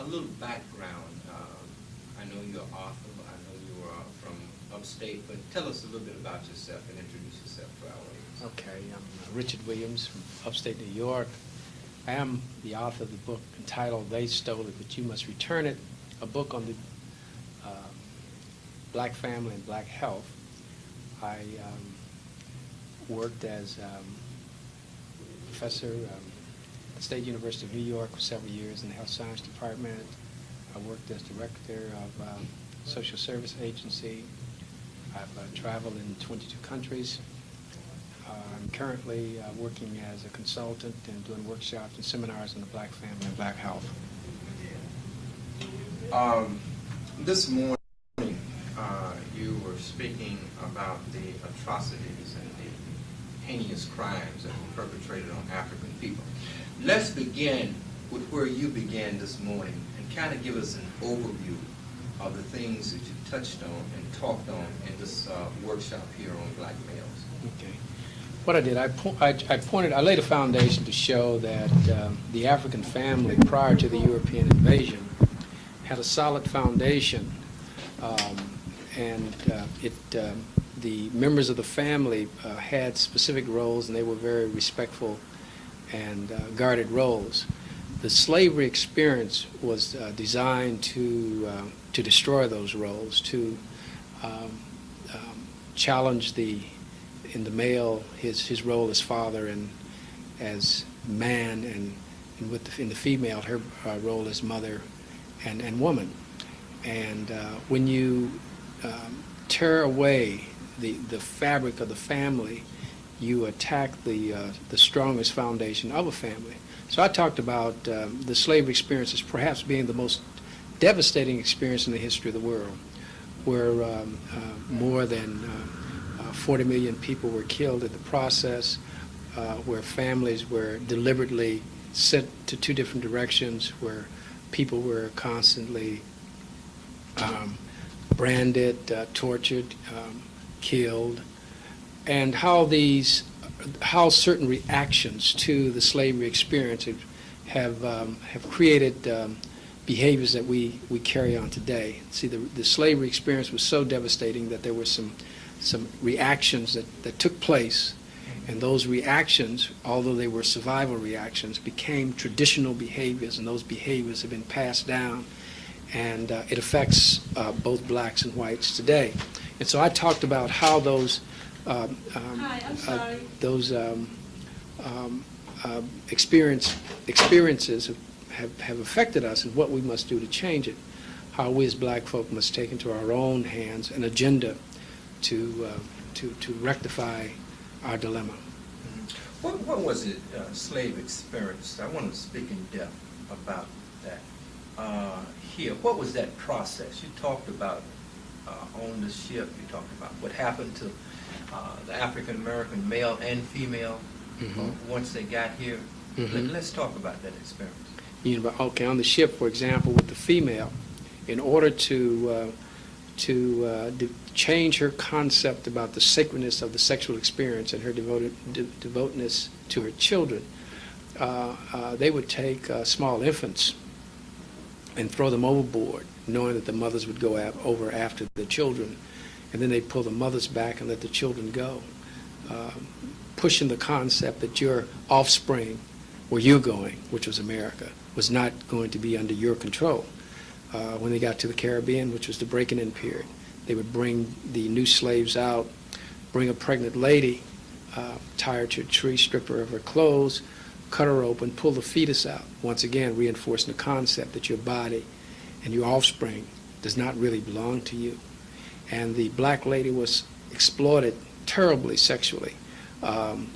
little background. I know you're author. I know you are from upstate, but tell us a little bit about yourself and introduce yourself to our audience. Okay, I'm Richard Williams from upstate New York. I am the author of the book entitled They Stole It, But You Must Return It, a book on the black family and black health. I worked as professor at the State University of New York for several years in the health science department. I worked as director of social service agency. I've traveled in 22 countries. I'm currently working as a consultant and doing workshops and seminars on the black family and black health. This morning, you were speaking about the atrocities and the heinous crimes that were perpetrated on African people. Let's begin with where you began this morning and kind of give us an overview of the things that you touched on and talked on in this workshop here on black males. Okay. What I did, I laid a foundation to show that the African family prior to the European invasion had a solid foundation, and the members of the family had specific roles, and they were very respectful and guarded roles. The slavery experience was designed to destroy those roles, to challenge in the male his role as father and as man, and in the female her role as mother and woman. And when you tear away the fabric of the family, you attack the strongest foundation of a family. So I talked about the slavery experience as perhaps being the most devastating experience in the history of the world, where more than 40 million people were killed in the process, where families were deliberately sent to two different directions, where people were constantly branded, tortured, killed, and how certain reactions to the slavery experience have created behaviors that we carry on today. See, the slavery experience was so devastating that there were some reactions that took place, and those reactions, although they were survival reactions, became traditional behaviors, and those behaviors have been passed down, and it affects both blacks and whites today. And so I talked about how those experiences have affected us and what we must do to change it, how we as black folk must take into our own hands an agenda to rectify our dilemma. What was it, slave experience? I want to speak in depth about that here. What was that process? You talked about on the ship, you talked about what happened to the African-American male and female once they got here. Let's talk about that experience. Okay, on the ship, for example, with the female, in order to change her concept about the sacredness of the sexual experience and her devotedness to her children, they would take small infants and throw them overboard, knowing that the mothers would go over after the children, and then they'd pull the mothers back and let the children go, pushing the concept that your offspring, where you're going, which was America, was not going to be under your control. When they got to the Caribbean, which was the breaking-in period, they would bring the new slaves out, bring a pregnant lady, tie her to a tree, strip her of her clothes, cut her open, pull the fetus out, once again reinforcing the concept that your body and your offspring does not really belong to you. And the black lady was exploited terribly sexually.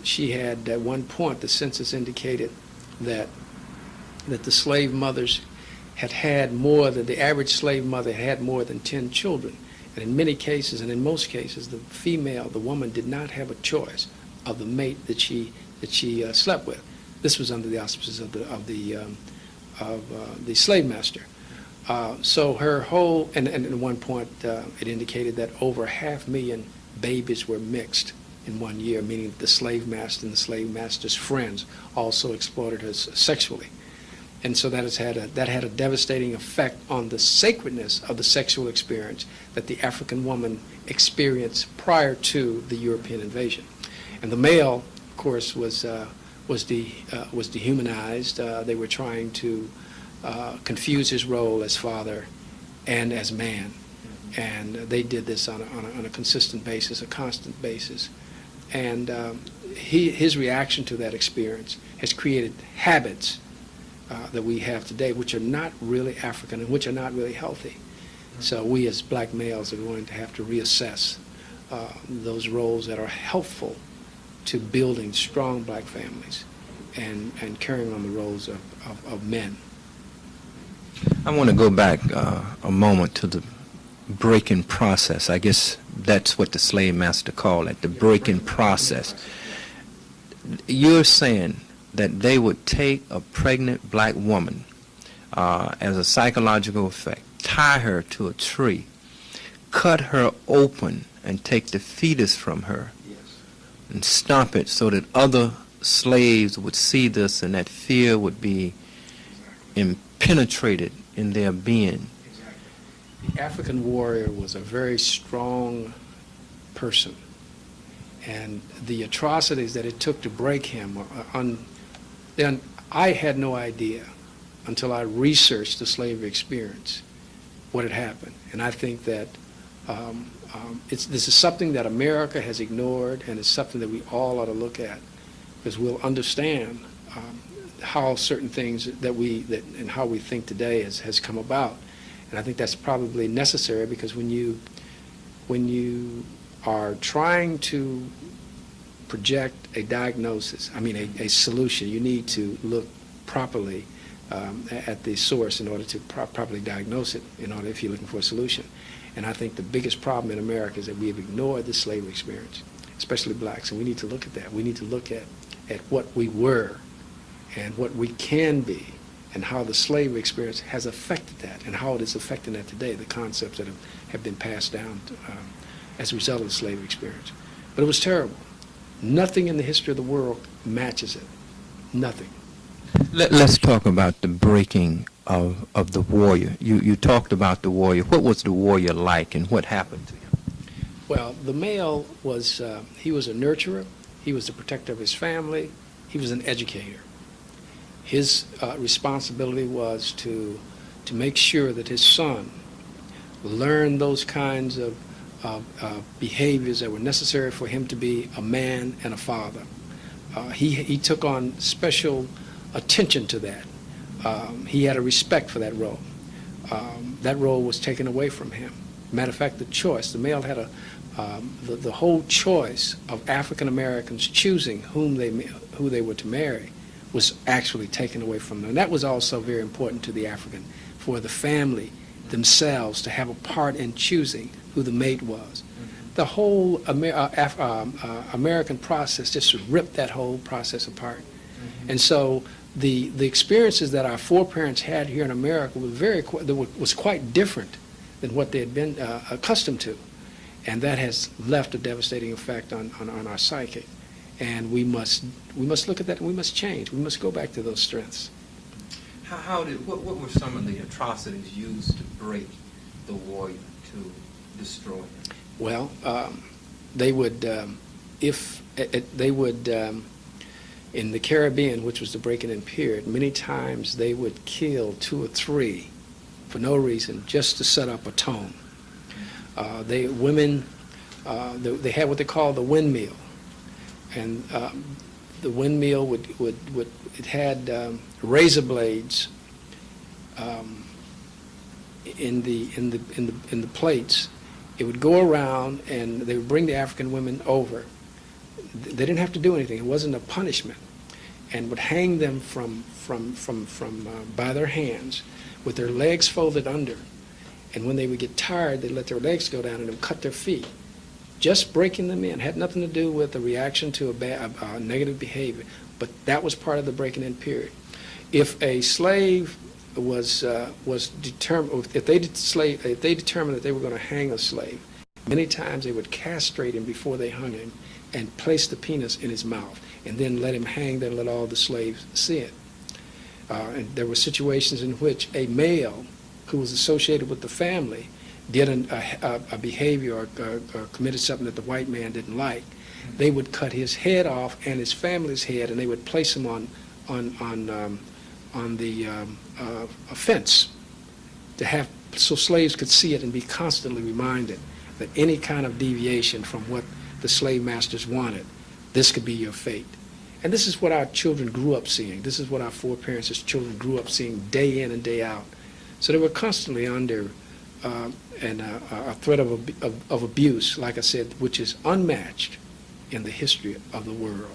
She had, at one point, the census indicated that the slave mothers had more than, the average slave mother had more than 10 children. And in many cases, and in most cases, the female, the woman, did not have a choice of the mate that she slept with. This was under the auspices of the slave master. So her whole, and at one point it indicated that over 500,000 babies were mixed in 1 year, meaning the slave master and the slave master's friends also exploited her sexually. And so that had a devastating effect on the sacredness of the sexual experience that the African woman experienced prior to the European invasion. And the male, of course, was dehumanized. They were trying to confuse his role as father and as man. And they did this on a consistent basis, a constant basis. And his reaction to that experience has created habits that we have today, which are not really African and which are not really healthy. So we as black males are going to have to reassess those roles that are helpful to building strong black families and carrying on the roles of men. I want to go back a moment to the breaking process. I guess that's what the slave master called it, the breaking process. You're saying that they would take a pregnant black woman as a psychological effect, tie her to a tree, cut her open, and take the fetus from her, and stomp it so that other slaves would see this and that fear would be impenetrated in their being. The African warrior was a very strong person, and the atrocities that it took to break him then I had no idea until I researched the slavery experience what had happened. And I think that this is something that America has ignored, and it's something that we all ought to look at, because we'll understand how certain things and how we think today has come about. And I think that's probably necessary, because when you are trying to project a diagnosis, a solution, you need to look properly at the source in order to properly diagnose it, if you're looking for a solution. And I think the biggest problem in America is that we have ignored the slavery experience, especially blacks, and we need to look at that. We need to look at what we were and what we can be, and how the slavery experience has affected that, and how it is affecting that today, the concepts that have been passed down as a result of the slavery experience. But it was terrible. Nothing in the history of the world matches it. Nothing. Let's talk about the breaking of the warrior. You talked about the warrior. What was the warrior like, and what happened to him? Well, the male was, he was a nurturer. He was the protector of his family. He was an educator. His responsibility was to make sure that his son learned those kinds of behaviors that were necessary for him to be a man and a father. He took on special attention to that. He had a respect for that role. That role was taken away from him. Matter of fact, the male had the whole choice of African Americans choosing who they were to marry was actually taken away from them. And that was also very important to the African, for the family themselves to have a part in choosing who the mate was. The whole American process just ripped that whole process apart. And so the experiences that our foreparents had here in America was quite different than what they had been accustomed to. And that has left a devastating effect on our psyche. And we must look at that, and we must change. We must go back to those strengths. What were some of the atrocities used to break the warrior, to destroy him? Well, they would, in the Caribbean, which was the breaking-in period, many times they would kill 2 or 3 for no reason, just to set up a tone. They had what they call the windmill, and the windmill it had razor blades in the plates. It would go around, and they would bring the African women over. They didn't have to do anything. It wasn't a punishment, and would hang them from by their hands with their legs folded under. And when they would get tired, they'd let their legs go down and it would cut their feet. Just breaking them in had nothing to do with a reaction to a negative behavior, but that was part of the breaking-in period. If a slave was determined, if they determined that they were going to hang a slave, many times they would castrate him before they hung him and place the penis in his mouth, and then let him hang there and let all the slaves see it. And there were situations in which a male who was associated with the family did a behavior or committed something that the white man didn't like. They would cut his head off and his family's head, and they would place him on the fence to have, so slaves could see it and be constantly reminded that any kind of deviation from what the slave masters wanted, this could be your fate. And this is what our children grew up seeing. This is what our foreparents as children grew up seeing day in and day out. So they were constantly under a threat of abuse, like I said, which is unmatched in the history of the world.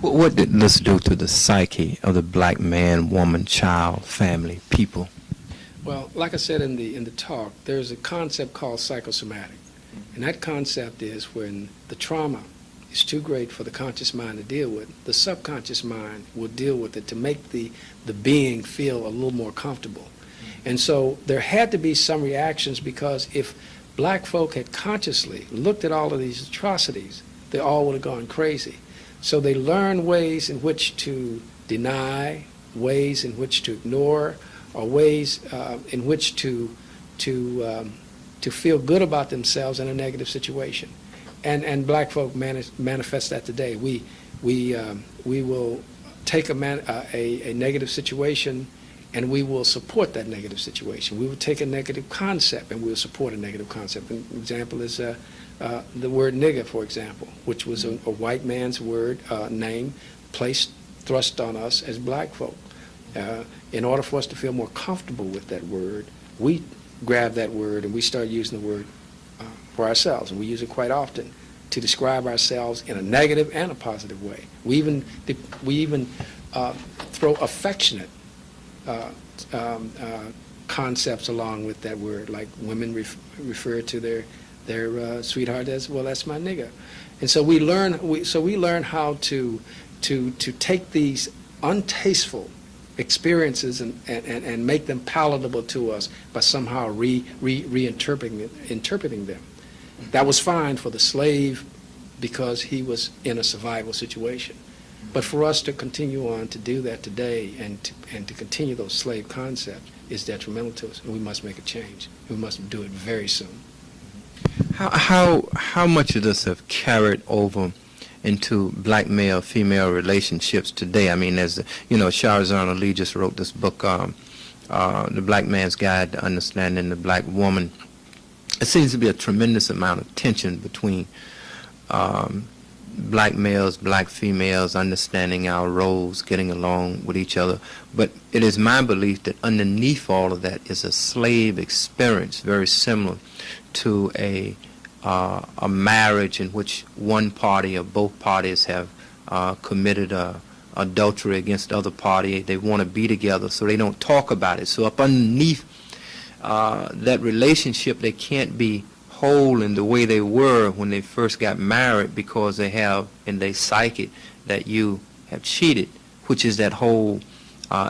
What did this do to the psyche of the black man, woman, child, family, people? Well, like I said in the talk, there's a concept called psychosomatic. And that concept is when the trauma is too great for the conscious mind to deal with, the subconscious mind will deal with it to make the being feel a little more comfortable. And so there had to be some reactions, because if black folk had consciously looked at all of these atrocities, they all would have gone crazy. So they learned ways in which to deny, ways in which to ignore, or ways in which to feel good about themselves in a negative situation. And black folk manifest that today. We will take a negative situation, and we will support that negative situation. We will take a negative concept and we'll support a negative concept. An example is the word nigger, for example, which was a white man's word, name, thrust on us as black folk. In order for us to feel more comfortable with that word, we grab that word and we start using the word for ourselves, and we use it quite often to describe ourselves in a negative and a positive way. We even throw affectionate concepts along with that word, like women refer to their sweetheart as, well, that's my nigger. And so we learn how to take these untasteful experiences and make them palatable to us by somehow reinterpreting them. That was fine for the slave because he was in a survival situation. But for us to continue on to do that today and to continue those slave concepts is detrimental to us, and we must make a change. We must do it very soon. How much of this have carried over into black male-female relationships today? I mean, as you know, Shahrazad Ali just wrote this book, The Black Man's Guide to Understanding the Black Woman. It seems to be a tremendous amount of tension between black males, black females, understanding our roles, getting along with each other. But it is my belief that underneath all of that is a slave experience, very similar to a marriage in which one party or both parties have committed adultery against the other party. They want to be together, so they don't talk about it. So up underneath that relationship, they can't be whole in the way they were when they first got married, because they have in their psyche that you have cheated, which is that whole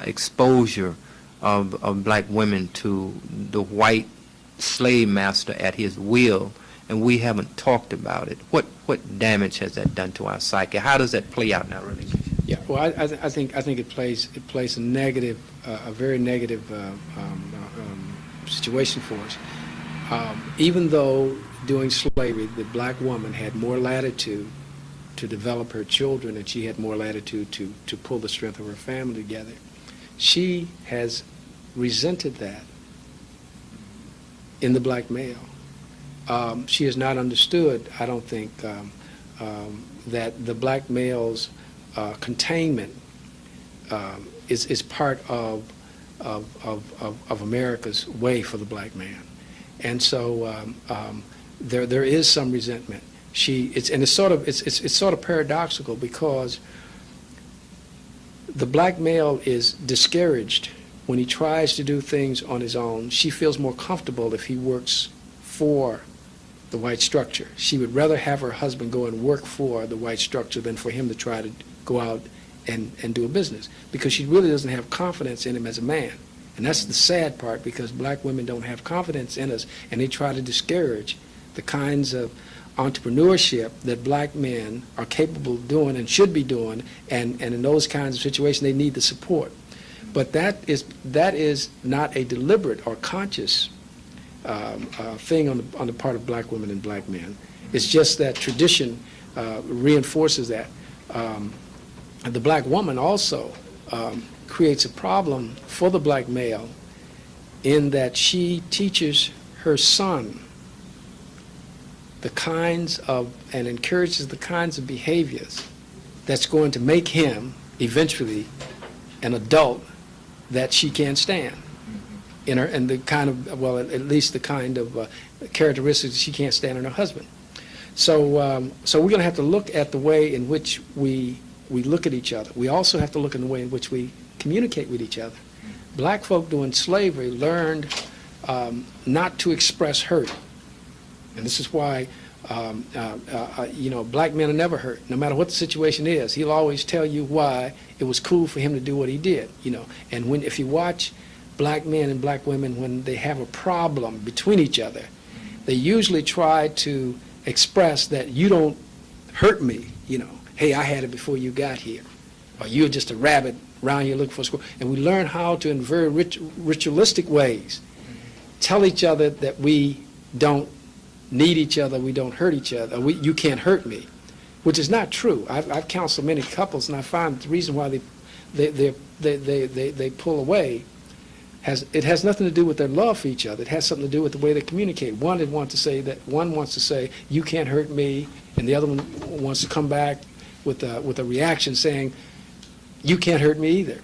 exposure of black women to the white slave master at his will, and we haven't talked about it. What damage has that done to our psyche? How does that play out in our relationship? Yeah, well, I think it plays a negative, a very negative situation for us. Even though during slavery the black woman had more latitude to develop her children, and she had more latitude to pull the strength of her family together, she has resented that in the black male. She has not understood, I don't think, that the black male's containment is part of America's way for the black man. And so there is some resentment. It's sort of paradoxical, because the black male is discouraged when he tries to do things on his own. She feels more comfortable if he works for the white structure. She would rather have her husband go and work for the white structure than for him to try to go out and do a business, because she really doesn't have confidence in him as a man. And that's the sad part, because black women don't have confidence in us, and they try to discourage the kinds of entrepreneurship that black men are capable of doing and should be doing, and in those kinds of situations they need the support. But that is not a deliberate or conscious thing on the part of black women and black men. It's just that tradition reinforces that. The black woman also creates a problem for the black male in that she teaches her son the kinds of, and encourages the kinds of behaviors that's going to make him eventually an adult that she can't stand. And the kind of, well, at least the kind of characteristics she can't stand in her husband. So we're going to have to look at the way in which we look at each other. We also have to look at the way in which we communicate with each other. Black folk during slavery learned not to express hurt. And this is why, black men are never hurt. No matter what the situation is, he'll always tell you why it was cool for him to do what he did. And if you watch black men and black women, when they have a problem between each other, they usually try to express that you don't hurt me. Hey, I had it before you got here, or you're just a rabbit around here looking for a squirrel. And we learn how to, in very ritualistic ways, tell each other that we don't need each other, we don't hurt each other, you can't hurt me, which is not true. I've counseled many couples, and I find the reason why they pull away has nothing to do with their love for each other. It has something to do with the way they communicate. One wants to say you can't hurt me, and the other one wants to come back with a reaction saying you can't hurt me either.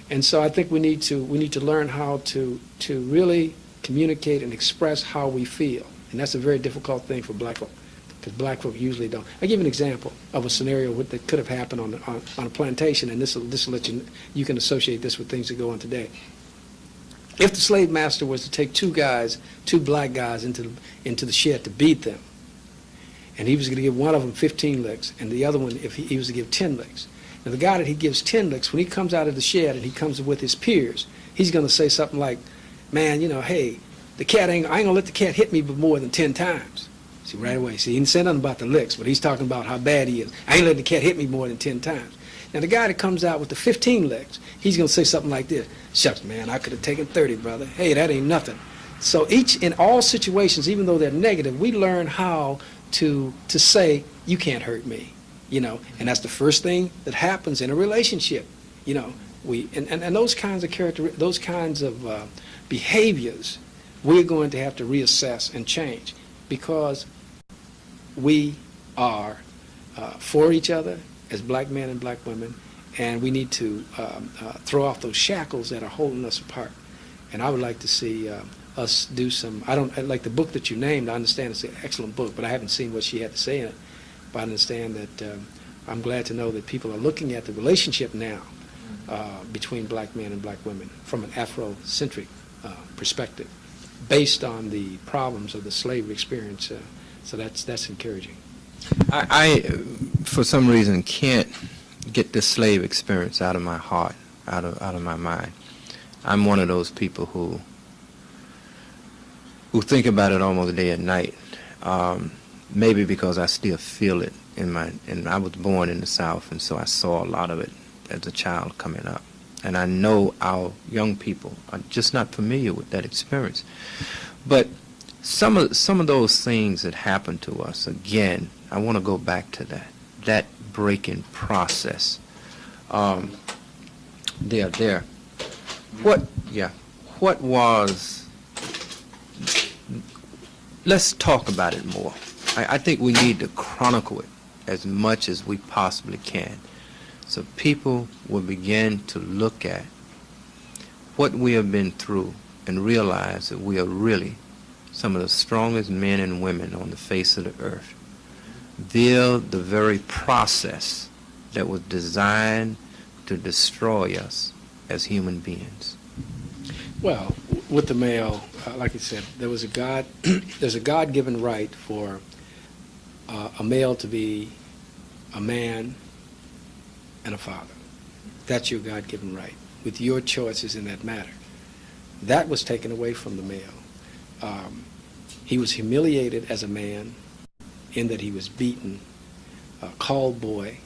And so I think we need to learn how to really communicate and express how we feel. And that's a very difficult thing for black folk, because black folk usually don't. I'll give you an example of a scenario that could have happened on a plantation, and this will let you can associate this with things that go on today. If the slave master was to take two black guys into the shed to beat them, and he was going to give one of them 15 licks, and the other one, if he was to give 10 licks. Now, the guy that he gives 10 licks, when he comes out of the shed and he comes with his peers, he's going to say something like, man, hey, I ain't going to let the cat hit me but more than 10 times. See, right away. See, he didn't say nothing about the licks, but he's talking about how bad he is. I ain't letting the cat hit me more than 10 times. Now, the guy that comes out with the 15 licks, he's going to say something like this. Shucks, man, I could have taken 30, brother. Hey, that ain't nothing. So in all situations, even though they're negative, we learn how to say, you can't hurt me, and that's the first thing that happens in a relationship. And those kinds of behaviors, we're going to have to reassess and change, because we are for each other as black men and black women, and we need to throw off those shackles that are holding us apart. And I would like to see us do some, I like the book that you named. I understand it's an excellent book, but I haven't seen what she had to say in it. But I understand that I'm glad to know that people are looking at the relationship now between black men and black women from an Afrocentric perspective, based on the problems of the slavery experience. So that's encouraging. I, for some reason, can't get the slave experience out of my heart, out of my mind. I'm one of those people who think about it almost day and night. Maybe because I still feel it and I was born in the South, and so I saw a lot of it as a child coming up. And I know our young people are just not familiar with that experience. But some of those things that happen to us, again, I want to go back to that breaking process. There. What was, let's talk about it more. I think we need to chronicle it as much as we possibly can, so people will begin to look at what we have been through and realize that we are really some of the strongest men and women on the face of the earth via the very process that was designed to destroy us as human beings. Well, with the male, like I said, there's a God-given right for a male to be a man and a father. That's your God-given right, with your choices in that matter. That was taken away from the male. He was humiliated as a man in that he was beaten, called boy,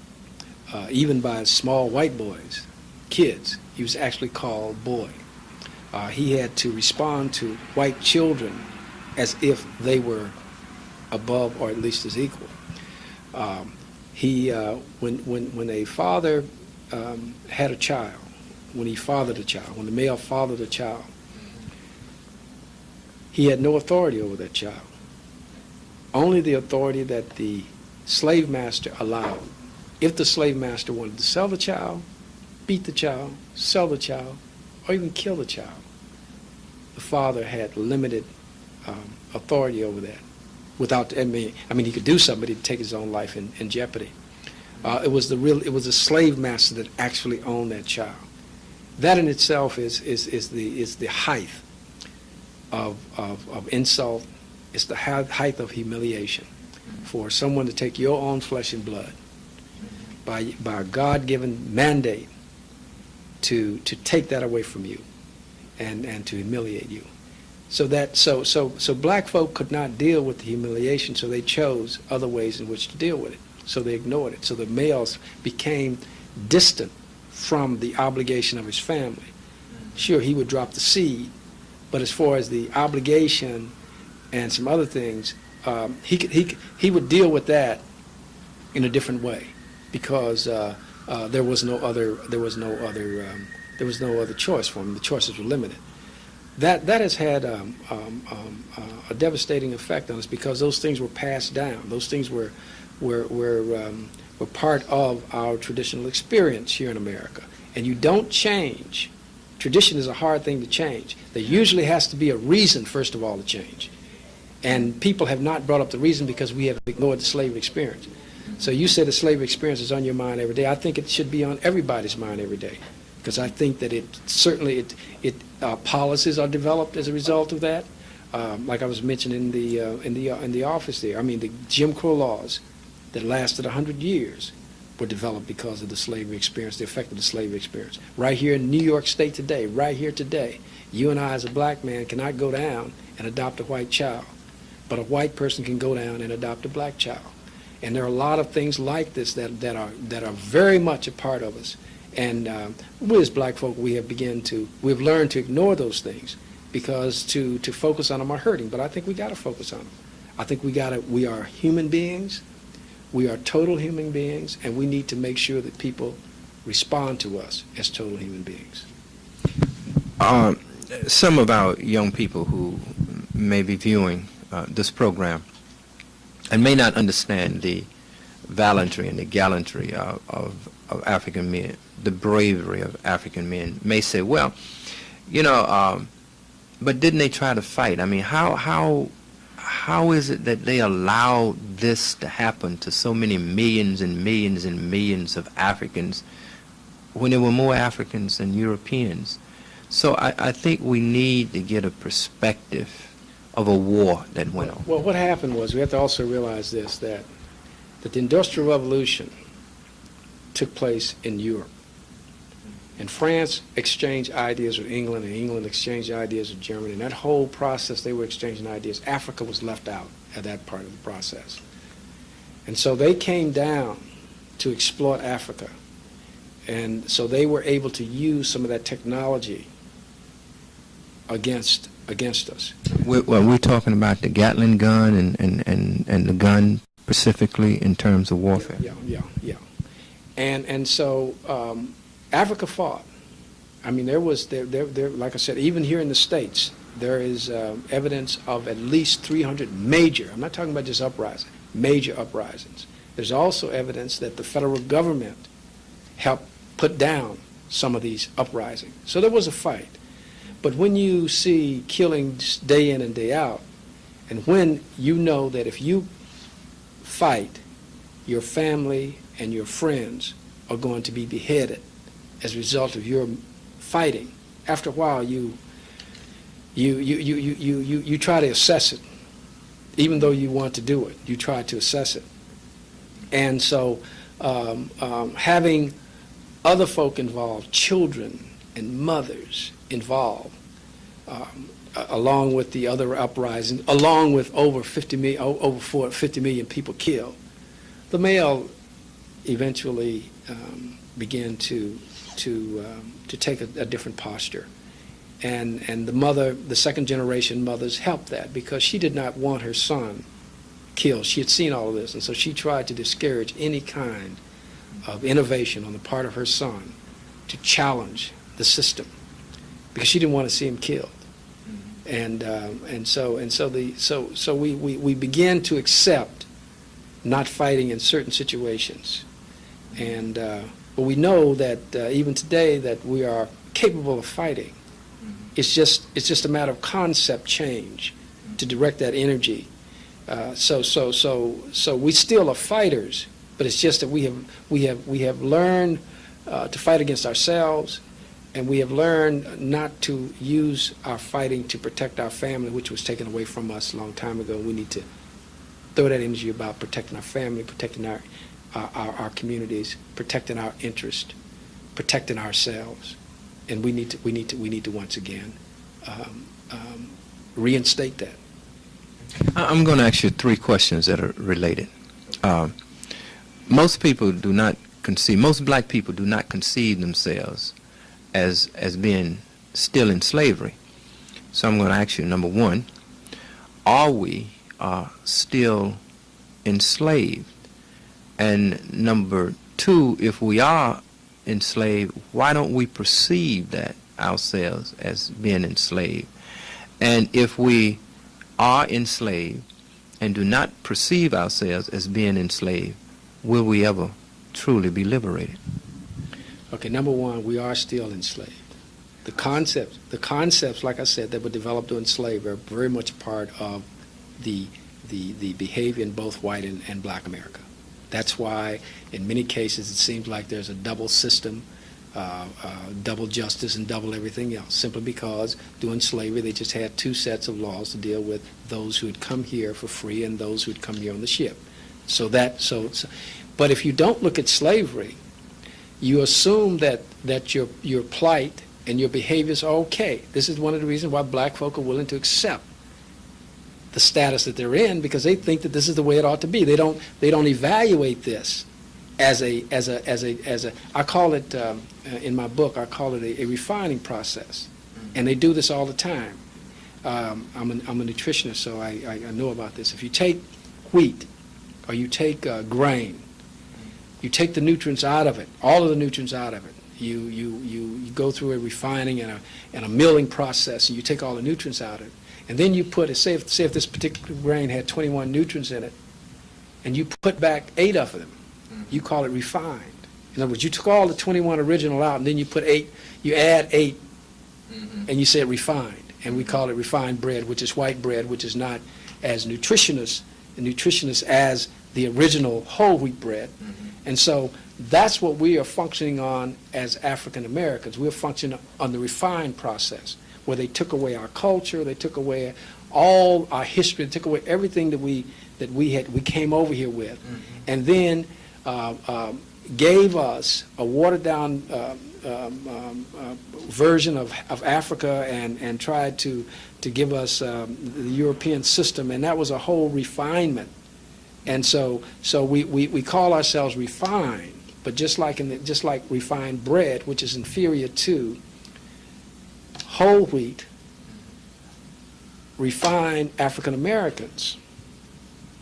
even by small white boys, kids. He was actually called boy. He had to respond to white children as if they were above or at least as equal. When a father had a child, when he fathered a child, when the male fathered a child, he had no authority over that child. Only the authority that the slave master allowed. If the slave master wanted to sell the child, beat the child, sell the child, or even kill the child, the father had limited authority over that. Without, I mean, he could do something, but he'd take his own life in jeopardy. It was the slave master that actually owned that child. That in itself is the height of insult. It's the height of humiliation for someone to take your own flesh and blood by a God-given mandate to take that away from you and to humiliate you. So black folk could not deal with the humiliation, so they chose other ways in which to deal with it. So they ignored it. So the males became distant from the obligation of his family. Sure, he would drop the seed, but as far as the obligation and some other things, he would deal with that in a different way, because there was no other choice for him. The choices were limited. That has had a devastating effect on us, because those things were passed down. Those things were part of our traditional experience here in America. And you don't change. Tradition is a hard thing to change. There usually has to be a reason, first of all, to change. And people have not brought up the reason because we have ignored the slave experience. So you said the slave experience is on your mind every day. I think it should be on everybody's mind every day, because I think that policies are developed as a result of that. Like I was mentioning in the office there. I mean, the Jim Crow laws that lasted 100 years were developed because of the slavery experience, the effect of the slavery experience. Right here in New York State today, right here today, you and I as a black man cannot go down and adopt a white child, but a white person can go down and adopt a black child. And there are a lot of things like this that are very much a part of us. And we as black folk, we've learned to ignore those things, because to focus on them are hurting. But I think we got to focus on them. I think we are human beings. We are total human beings, and we need to make sure that people respond to us as total human beings. Some of our young people who may be viewing this program and may not understand the valiantry and the gallantry of African men, the bravery of African men, may say, well, but didn't they try to fight? I mean, how is it that they allowed this to happen to so many millions and millions and millions of Africans when there were more Africans than Europeans? So I think we need to get a perspective of a war that went on. Well, what happened was, we have to also realize this, that the Industrial Revolution took place in Europe. And France exchanged ideas with England, and England exchanged ideas with Germany. And that whole process, they were exchanging ideas. Africa was left out at that part of the process. And so they came down to exploit Africa. And so they were able to use some of that technology against us. We're talking about the Gatling gun and the gun specifically in terms of warfare. Yeah. And so Africa fought. I mean, there like I said, even here in the States, there is evidence of at least 300 major, I'm not talking about just uprisings, major uprisings. There's also evidence that the federal government helped put down some of these uprisings. So there was a fight. But when you see killings day in and day out, and when you know that if you fight, your family and your friends are going to be beheaded as a result of your fighting, after a while you try to assess it. Even though you want to do it, you try to assess it. And so having other folk involved, children and mothers involved, along with the other uprisings, along with over 50 million people killed, the male eventually began to to take a different posture. And the second generation mothers helped that, because she did not want her son killed. She had seen all of this, and so she tried to discourage any kind of innovation on the part of her son to challenge the system, because she didn't want to see him killed. And so we began to accept not fighting in certain situations, and but we know that even today that we are capable of fighting. It's just a matter of concept change to direct that energy. So we still are fighters, but it's just that we have learned to fight against ourselves, and we have learned not to use our fighting to protect our family, which was taken away from us a long time ago. We need to throw that energy about protecting our family, protecting our communities, protecting our interest, protecting ourselves. And we need to once again reinstate that. I'm going to ask you 3 questions that are related. Most black people do not conceive themselves as being still in slavery. So I'm going to ask you, number 1, are we still enslaved? And number 2, if we are enslaved, why don't we perceive that ourselves as being enslaved? And if we are enslaved and do not perceive ourselves as being enslaved, will we ever truly be liberated? Okay, number 1, we are still enslaved. The concepts, like I said, that were developed during slavery are very much a part of the behavior in both white and black America. That's why, in many cases, it seems like there's a double system, double justice and double everything else, simply because during slavery they just had 2 sets of laws to deal with those who had come here for free and those who had come here on the ship. But if you don't look at slavery, you assume that your plight and your behaviors are okay. This is one of the reasons why black folk are willing to accept the status that they're in, because they think that this is the way it ought to be. They don't evaluate this as a I call it in my book, I call it a refining process, and they do this all the time. I'm a nutritionist, so I know about this. If you take wheat or you take grain, you take the nutrients out of it, all of the nutrients out of it. You go through a refining and a milling process, and you take all the nutrients out of it. And then you put, say if this particular grain had 21 nutrients in it, and you put back 8 of them, you call it refined. In other words, you took all the 21 original out, and then you put 8, you add 8, and you say refined. And we call it refined bread, which is white bread, which is not as nutritious as the original whole wheat bread. And so that's what we are functioning on as African Americans. We're functioning on the refined process, where they took away our culture, they took away all our history, they took away everything that we came over here with, and then gave us a watered down version of Africa, and tried to give us the European system, and that was a whole refinement. And so we call ourselves refined, but just like refined bread, which is inferior to whole wheat, refined African Americans,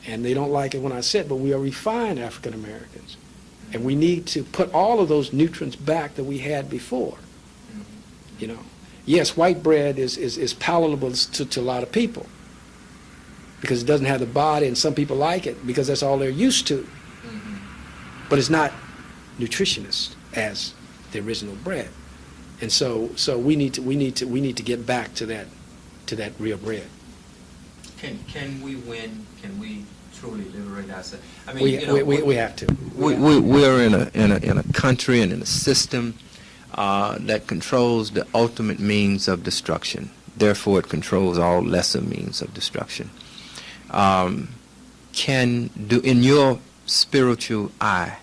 and they don't like it when I say it, but we are refined African Americans, and we need to put all of those nutrients back that we had before. Yes, white bread is palatable to a lot of people because it doesn't have the body, and some people like it because that's all they're used to. But it's not nutritious as the original bread. And so we need to get back to that real bread. Can we win? Can we truly liberate ourselves? I mean, we have to. We're in a country and in a system that controls the ultimate means of destruction. Therefore, it controls all lesser means of destruction. In your spiritual eye,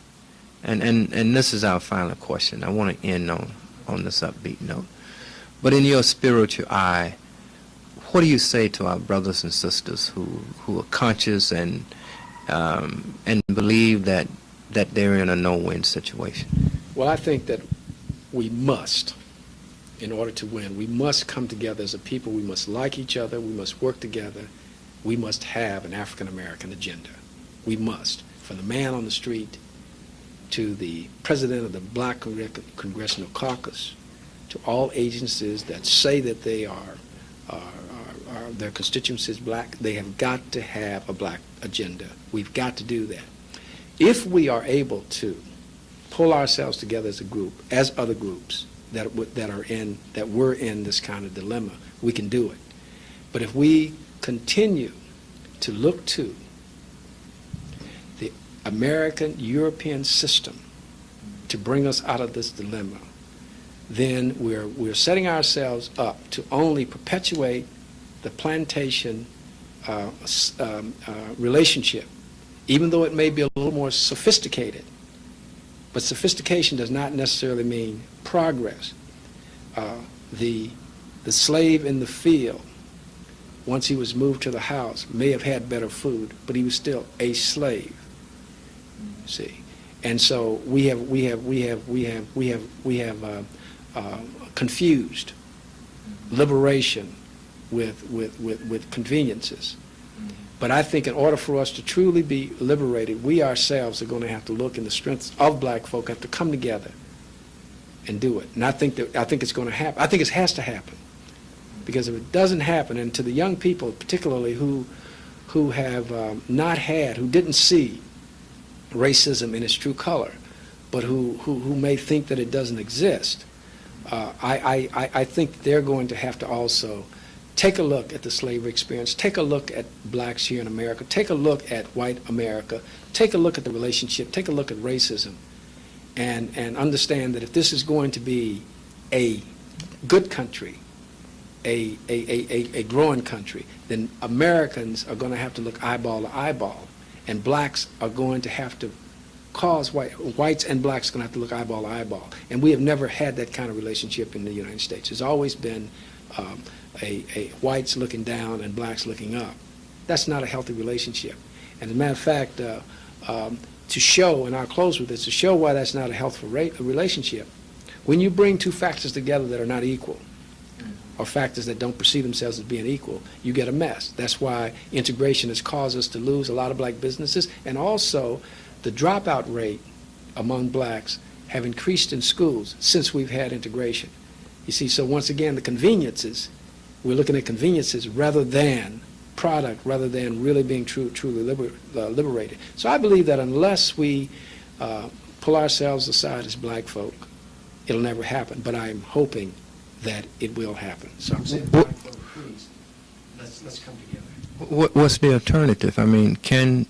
and this is our final question. I want to end on this upbeat note. But in your spiritual eye, what do you say to our brothers and sisters who are conscious and believe that they're in a no-win situation? Well, I think that we must, in order to win, we must come together as a people. We must like each other. We must work together. We must have an African-American agenda. We must. From the man on the street to the president of the Black Congressional Caucus, to all agencies that say that they are their constituency is black, they have got to have a black agenda. We've got to do that. If we are able to pull ourselves together as a group, as other groups that were in this kind of dilemma, we can do it. But if we continue to look to the American European system to bring us out of this dilemma, then we're setting ourselves up to only perpetuate the plantation relationship, even though it may be a little more sophisticated. But sophistication does not necessarily mean progress. The slave in the field, once he was moved to the house, may have had better food, but he was still a slave. See, and so we have confused liberation with conveniences. But I think in order for us to truly be liberated, we ourselves are going to have to look in the strengths of black folk, have to come together and do it. And I think it's going to happen. I think it has to happen. Because if it doesn't happen, and to the young people particularly who have who didn't see racism in its true color, but who may think that it doesn't exist, I think they're going to have to also take a look at the slavery experience, take a look at blacks here in America, take a look at white America, take a look at the relationship, take a look at racism, and understand that if this is going to be a good country, a growing country, then Americans are going to have to look eyeball to eyeball, and blacks are going to have to whites and blacks are going to have to look eyeball to eyeball. And we have never had that kind of relationship in the United States. It's always been a whites looking down and blacks looking up. That's not a healthy relationship. And as a matter of fact, to show, and I'll close with this, to show why that's not a healthful relationship, when you bring two factors together that are not equal, or factors that don't perceive themselves as being equal, you get a mess. That's why integration has caused us to lose a lot of black businesses, and also the dropout rate among blacks have increased in schools since we've had integration. You see, so once again, the conveniences, we're looking at conveniences rather than product, rather than really being truly liberated. So I believe that unless we pull ourselves aside as black folk, it'll never happen. But I'm hoping that it will happen. So I'm saying, black folk, please, let's come together. What's the alternative? I mean, can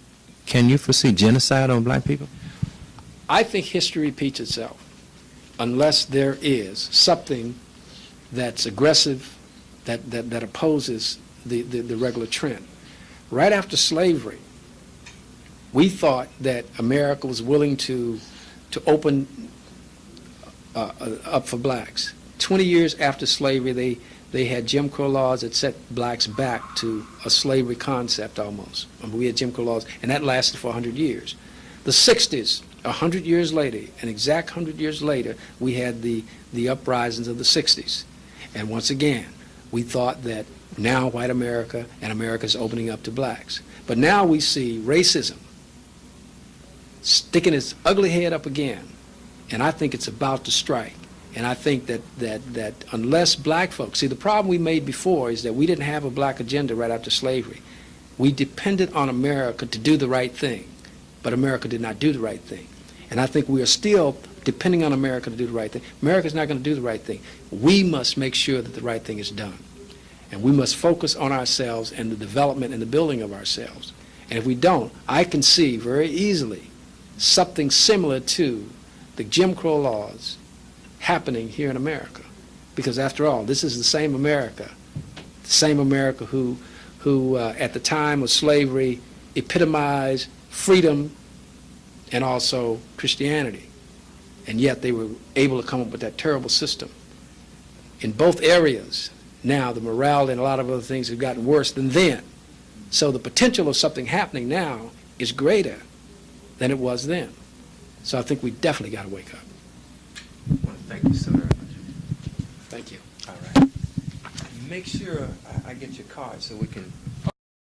you foresee genocide on black people? I think history repeats itself unless there is something that's aggressive, that opposes the regular trend. Right after slavery, we thought that America was willing to open up for blacks. 20 years after slavery, they had Jim Crow laws that set blacks back to a slavery concept almost. We had Jim Crow laws, and that lasted for 100 years. The 60s, 100 years later, an exact 100 years later, we had the uprisings of the 60s. And once again, we thought that now white America and America is opening up to blacks. But now we see racism sticking its ugly head up again, and I think it's about to strike. And I think that unless black folks, see, the problem we made before is that we didn't have a black agenda right after slavery. We depended on America to do the right thing, but America did not do the right thing. And I think we are still depending on America to do the right thing. America's not going to do the right thing. We must make sure that the right thing is done. And we must focus on ourselves and the development and the building of ourselves. And if we don't, I can see very easily something similar to the Jim Crow laws happening here in America. Because after all, this is the same America who at the time of slavery epitomized freedom and also Christianity. And yet they were able to come up with that terrible system. In both areas, now the morale and a lot of other things have gotten worse than then. So the potential of something happening now is greater than it was then. So I think we definitely got to wake up. I want to thank you, sir. Thank you. All right. Make sure I get your card so we can